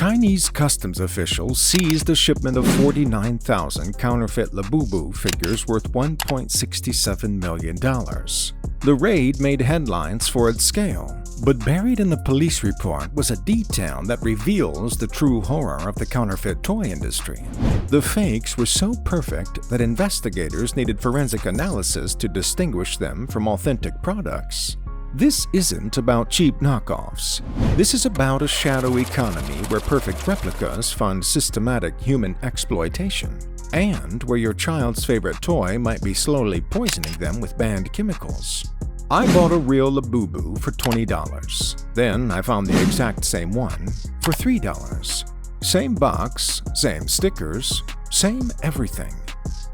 Chinese customs officials seized a shipment of 49,000 counterfeit Labubu figures worth $1.67 million. The raid made headlines for its scale, but buried in the police report was a detail that reveals the true horror of the counterfeit toy industry. The fakes were so perfect that investigators needed forensic analysis to distinguish them from authentic products. This isn't about cheap knockoffs. This is about a shadow economy where perfect replicas fund systematic human exploitation, and where your child's favorite toy might be slowly poisoning them with banned chemicals. I bought a real Labubu for $20. Then I found the exact same one for $3. Same box, same stickers, same everything.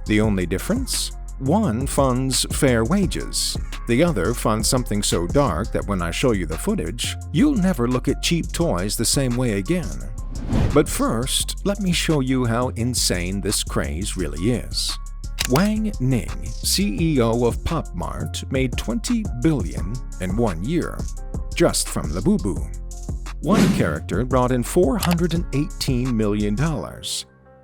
The only difference? One funds fair wages. The other funds something so dark that when I show you the footage, you'll never look at cheap toys the same way again. But first, let me show you how insane this craze really is. Wang Ning, CEO of Pop Mart, made $20 billion in 1 year, just from Labubu. One character brought in $418 million.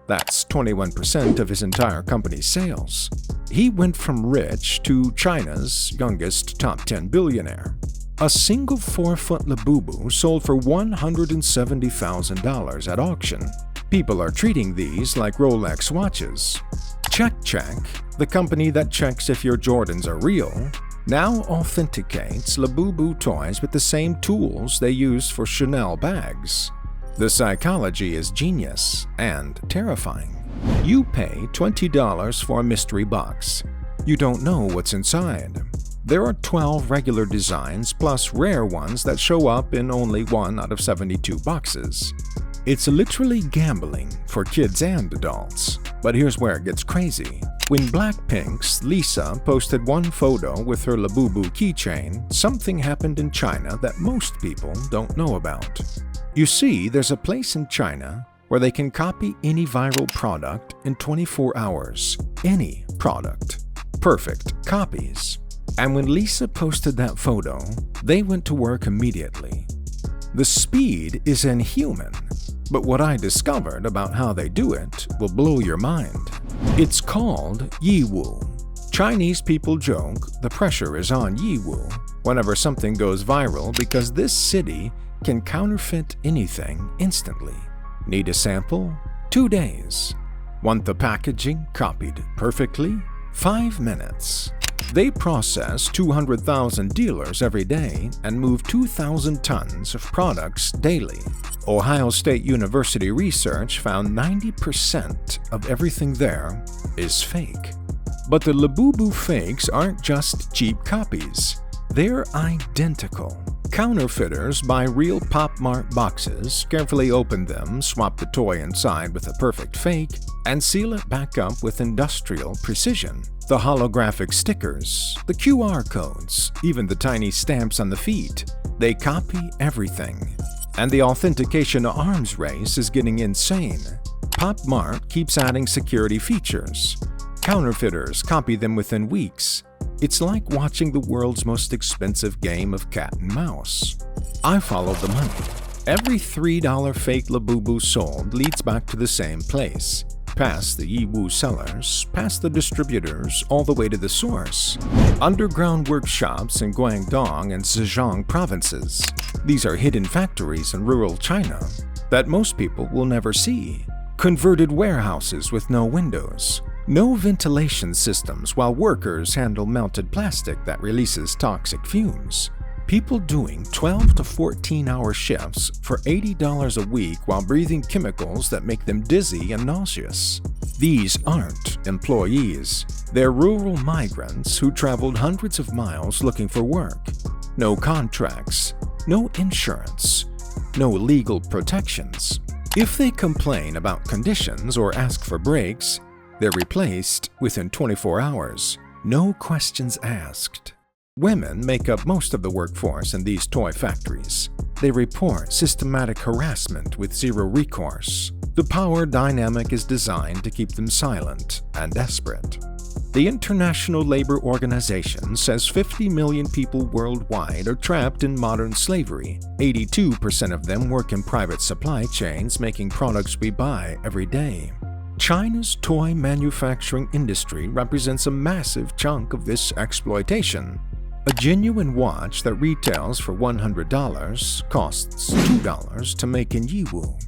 That's 21% of his entire company's sales. He went from rich to China's youngest top 10 billionaire. A single 4-foot Labubu sold for $170,000 at auction. People are treating these like Rolex watches. Check, the company that checks if your Jordans are real, now authenticates Labubu toys with the same tools they use for Chanel bags. The psychology is genius and terrifying. You pay $20 for a mystery box. You don't know what's inside. There are 12 regular designs plus rare ones that show up in only 1 out of 72 boxes. It's literally gambling for kids and adults. But here's where it gets crazy. When Blackpink's Lisa posted one photo with her Labubu keychain, something happened in China that most people don't know about. You see, there's a place in China where they can copy any viral product in 24 hours. Any product. Perfect copies. And when Lisa posted that photo, they went to work immediately. The speed is inhuman, but what I discovered about how they do it will blow your mind. It's called Yiwu. Chinese people joke the pressure is on Yiwu whenever something goes viral because this city can counterfeit anything instantly. Need a sample? 2 days. Want the packaging copied perfectly? 5 minutes. They process 200,000 dealers every day and move 2,000 tons of products daily. Ohio State University research found 90% of everythart there is fake. But the Labubu fakes aren't just cheap copies. They're identical. Counterfeiters buy real Pop Mart boxes, carefully open them, swap the toy inside with a perfect fake, and seal it back up with industrial precision. The holographic stickers, the QR codes, even the tiny stamps on the feet. They copy everything. And the authentication arms race is getting insane. Pop Mart keeps adding security features. Counterfeiters copy them within weeks. It's like watching the world's most expensive game of cat and mouse. I follow the money. Every $3 fake Labubu sold leads back to the same place. Past the Yiwu sellers, past the distributors, all the way to the source. Underground workshops in Guangdong and Zhejiang provinces. These are hidden factories in rural China that most people will never see. Converted warehouses with no windows. No ventilation systems while workers handle melted plastic that releases toxic fumes. People doing 12 to 14-hour shifts for $80 a week while breathing chemicals that make them dizzy and nauseous. These aren't employees. They're rural migrants who traveled hundreds of miles looking for work. No contracts, no insurance, no legal protections. If they complain about conditions or ask for breaks, they're replaced within 24 hours. No questions asked. Women make up most of the workforce in these toy factories. They report systematic harassment with zero recourse. The power dynamic is designed to keep them silent and desperate. The International Labor Organization says 50 million people worldwide are trapped in modern slavery. 82% of them work in private supply chains making products we buy every day. China's toy manufacturing industry represents a massive chunk of this exploitation. A genuine watch that retails for $100 costs $2 to make in Yiwu.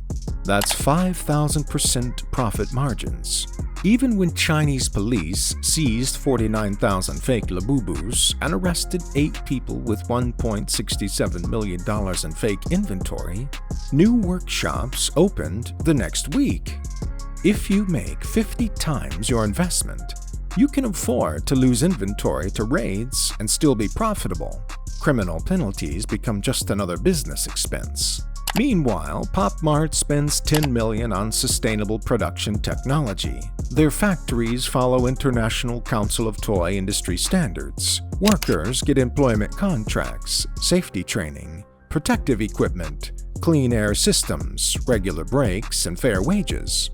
That's 5,000% profit margins. Even when Chinese police seized 49,000 fake Labubus and arrested 8 people with $1.67 million in fake inventory, new workshops opened the next week. If you make 50 times your investment, you can afford to lose inventory to raids and still be profitable. Criminal penalties become just another business expense. Meanwhile, Pop Mart spends $10 million on sustainable production technology. Their factories follow International Council of Toy Industry standards. Workers get employment contracts, safety training, protective equipment, clean air systems, regular breaks, and fair wages.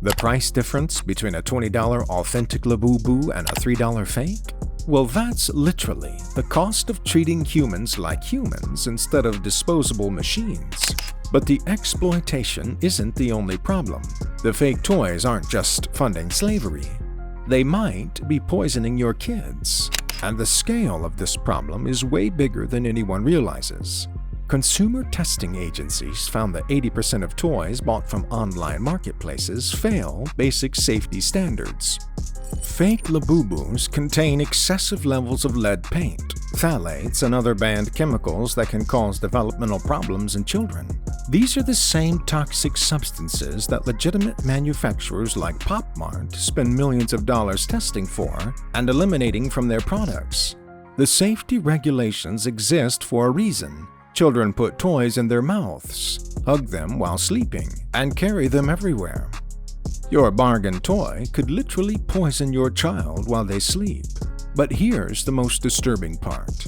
The price difference between a $20 authentic Labubu and a $3 fake? Well, that's literally the cost of treating humans like humans instead of disposable machines. But the exploitation isn't the only problem. The fake toys aren't just funding slavery. They might be poisoning your kids. And the scale of this problem is way bigger than anyone realizes. Consumer testing agencies found that 80% of toys bought from online marketplaces fail basic safety standards. Fake Labubus contain excessive levels of lead paint, phthalates, and other banned chemicals that can cause developmental problems in children. These are the same toxic substances that legitimate manufacturers like Pop Mart spend millions of dollars testing for and eliminating from their products. The safety regulations exist for a reason. Children put toys in their mouths, hug them while sleeping, and carry them everywhere. Your bargain toy could literally poison your child while they sleep. But here's the most disturbing part.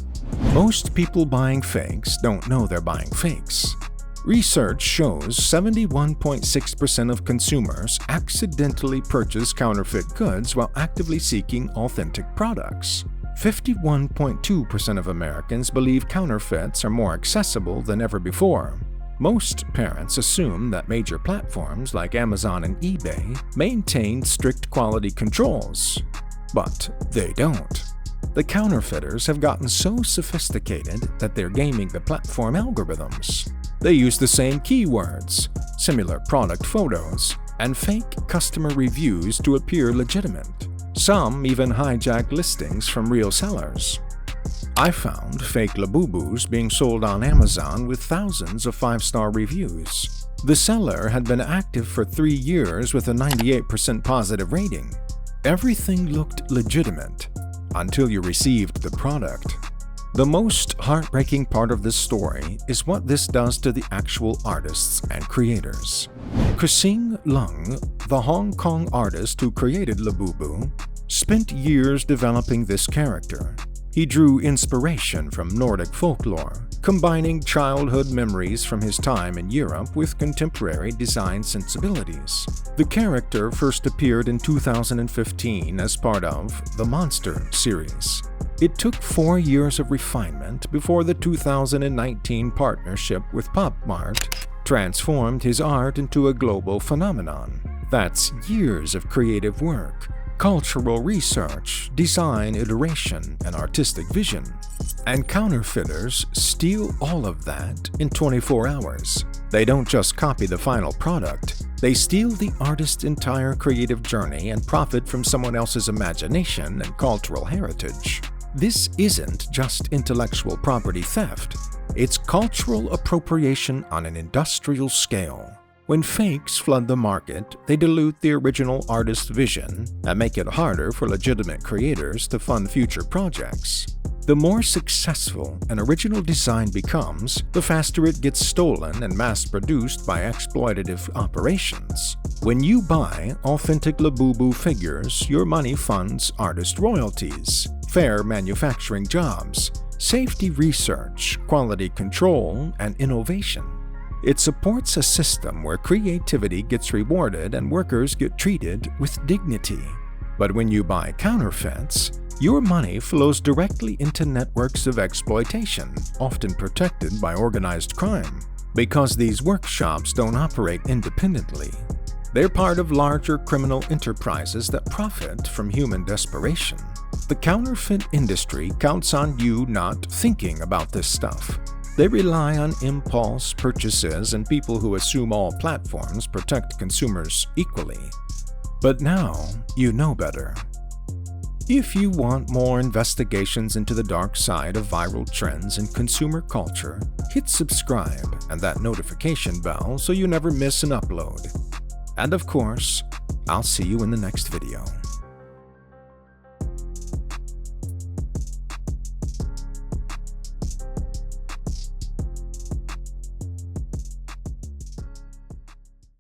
Most people buying fakes don't know they're buying fakes. Research shows 71.6% of consumers accidentally purchase counterfeit goods while actively seeking authentic products. 51.2% of Americans believe counterfeits are more accessible than ever before. Most parents assume that major platforms like Amazon and eBay maintain strict quality controls, but they don't. The counterfeiters have gotten so sophisticated that they're gaming the platform algorithms. They use the same keywords, similar product photos, and fake customer reviews to appear legitimate. Some even hijack listings from real sellers. I found fake Labubus being sold on Amazon with thousands of 5-star reviews. The seller had been active for 3 years with a 98% positive rating. Everything looked legitimate until you received the product. The most heartbreaking part of this story is what this does to the actual artists and creators. Xing Lung, the Hong Kong artist who created Labubu, spent years developing this character. He drew inspiration from Nordic folklore, combining childhood memories from his time in Europe with contemporary design sensibilities. The character first appeared in 2015 as part of the Monster series. It took 4 years of refinement before the 2019 partnership with Pop Mart transformed his art into a global phenomenon. That's years of creative work, cultural research, design iteration, and artistic vision. And counterfeiters steal all of that in 24 hours. They don't just copy the final product, they steal the artist's entire creative journey and profit from someone else's imagination and cultural heritage. This isn't just intellectual property theft, it's cultural appropriation on an industrial scale. When fakes flood the market, they dilute the original artist's vision and make it harder for legitimate creators to fund future projects. The more successful an original design becomes, the faster it gets stolen and mass-produced by exploitative operations. When you buy authentic Labubu figures, your money funds artist royalties, fair manufacturing jobs, safety research, quality control, and innovation. It supports a system where creativity gets rewarded and workers get treated with dignity. But when you buy counterfeits, your money flows directly into networks of exploitation, often protected by organized crime. Because these workshops don't operate independently, they're part of larger criminal enterprises that profit from human desperation. The counterfeit industry counts on you not thinking about this stuff. They rely on impulse purchases and people who assume all platforms protect consumers equally. But now you know better. If you want more investigations into the dark side of viral trends and consumer culture, hit subscribe and that notification bell so you never miss an upload. And of course, I'll see you in the next video.